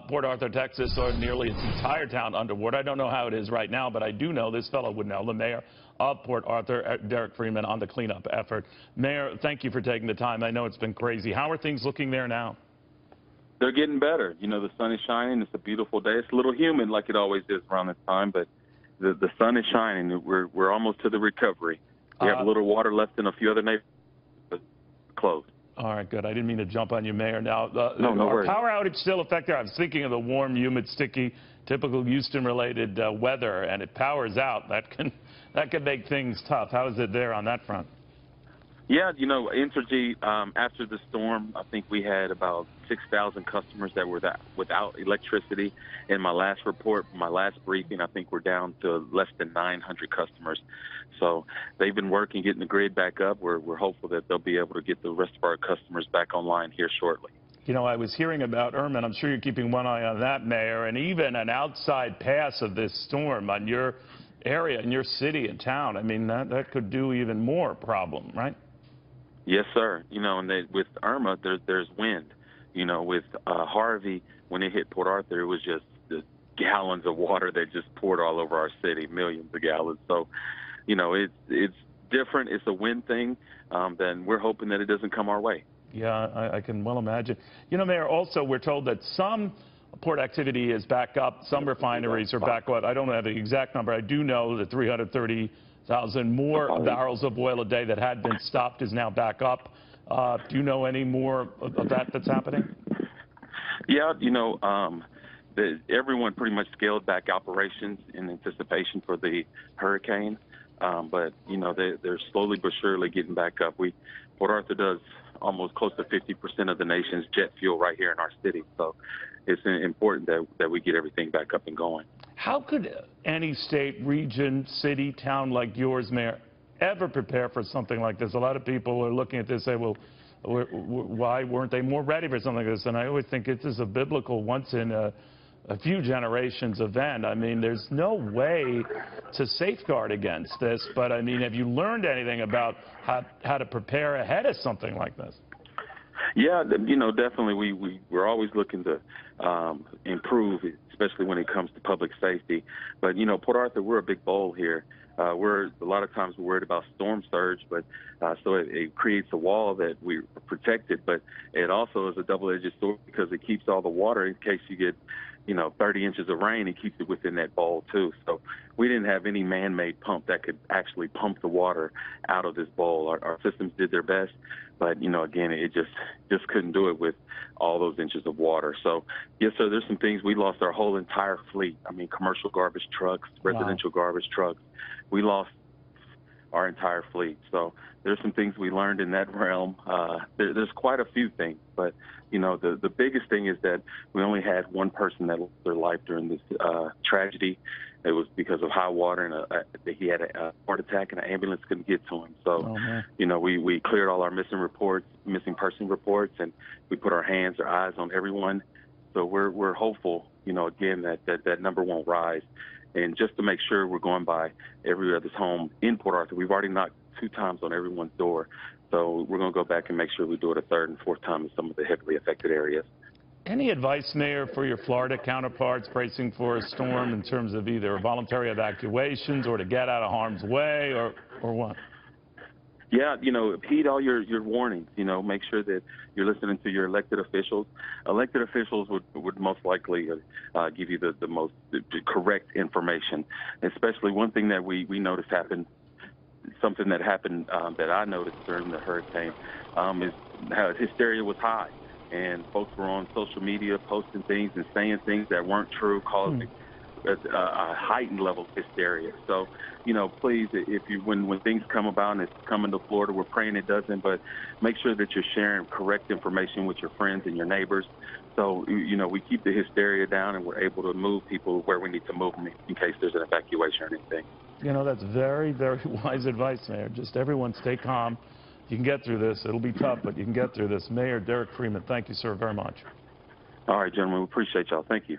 Port Arthur, Texas, or nearly its entire town underwater. I don't know how it is right now, but I do know this fellow would know, the mayor of Port Arthur, Derrick Freeman, on the cleanup effort. Mayor, thank you for taking the time. I know it's been crazy. How are things looking there now? They're getting better. You know, the sun is shining. It's a beautiful day. It's a little humid like it always is around this time, but the sun is shining. We're almost to the recovery. We have a little water left in a few other neighborhoods, but closed. All right, good. I didn't mean to jump on you, Mayor. Now, no are worries. Power outage still effective? I was thinking of the warm, humid, sticky, typical Houston-related weather, and it powers out. That can make things tough. How is it there on that front? Yeah, you know, Entergy, after the storm, I think we had about 6,000 customers that were without electricity. In my last report, my last briefing, I think we're down to less than 900 customers. So they've been working, getting the grid back up. We're hopeful that they'll be able to get the rest of our customers back online here shortly. You know, I was hearing about Ehrman. I'm sure you're keeping one eye on that, Mayor, and even an outside pass of this storm on your area, in your city and town. I mean, that could do even more problem, right? Yes, sir. You know, and with Irma, there's wind. You know, with Harvey, when it hit Port Arthur, it was just the gallons of water that just poured all over our city, millions of gallons. So, you know, it's different. It's a wind thing. Then we're hoping that it doesn't come our way. Yeah, I can well imagine. You know, Mayor, also we're told that some port activity is back up. Some refineries are back up. I don't have the exact number. I do know that 330,000 more barrels of oil a day that had been stopped is now back up. Do you know any more of that's happening? Yeah, you know, everyone pretty much scaled back operations in anticipation for the hurricane. But, you know, they're slowly but surely getting back up. Port Arthur does almost close to 50% of the nation's jet fuel right here in our city. So it's important that we get everything back up and going. How could any state, region, city, town like yours, Mayor, ever prepare for something like this? A lot of people are looking at this and say, well, why weren't they more ready for something like this? And I always think this is a biblical once in a few generations event. I mean, there's no way to safeguard against this. But, I mean, have you learned anything about how to prepare ahead of something like this? Yeah, you know, definitely we're always looking to improve, especially when it comes to public safety. But, you know, Port Arthur, we're a big bowl here. A lot of times we're worried about storm surge, but so it creates a wall that we're protected. But it also is a double-edged sword because it keeps all the water in case you get, you know, 30 inches of rain. It keeps it within that bowl too. So we didn't have any man-made pump that could actually pump the water out of this bowl. Our systems did their best, but, you know, again, it just couldn't do it with all those inches of water. So yes, sir, there's some things. We lost our whole entire fleet. I mean, commercial garbage trucks, residential garbage trucks. We lost our entire fleet. So there's some things we learned in that realm. There's quite a few things, but, you know, the biggest thing is that we only had one person that lost their life during this tragedy. It was because of high water, and he had a heart attack, and an ambulance couldn't get to him. So, you know, we cleared all our missing person reports, and we put our eyes on everyone. So we're hopeful, you know, again, that number won't rise. And just to make sure we're going by every other's home in Port Arthur, we've already knocked 2 times on everyone's door. So we're going to go back and make sure we do it a 3rd and 4th time in some of the heavily affected areas. Any advice, Mayor, for your Florida counterparts bracing for a storm in terms of either voluntary evacuations or to get out of harm's way or what? Yeah, you know, heed all your warnings. You know, make sure that you're listening to your elected officials. Elected officials would most likely give you the most correct information. Especially one thing that we noticed happened, something that happened that I noticed during the hurricane, is how hysteria was high. And folks were on social media posting things and saying things that weren't true, causing a heightened level of hysteria. So, you know, please, when things come about and it's coming to Florida, we're praying it doesn't, but make sure that you're sharing correct information with your friends and your neighbors. So, you know, we keep the hysteria down and we're able to move people where we need to move them in case there's an evacuation or anything. You know, that's very, very wise advice, Mayor. Just everyone stay calm. You can get through this. It'll be tough, but you can get through this. Mayor Derrick Freeman, thank you, sir, very much. All right, gentlemen, we appreciate y'all. Thank you.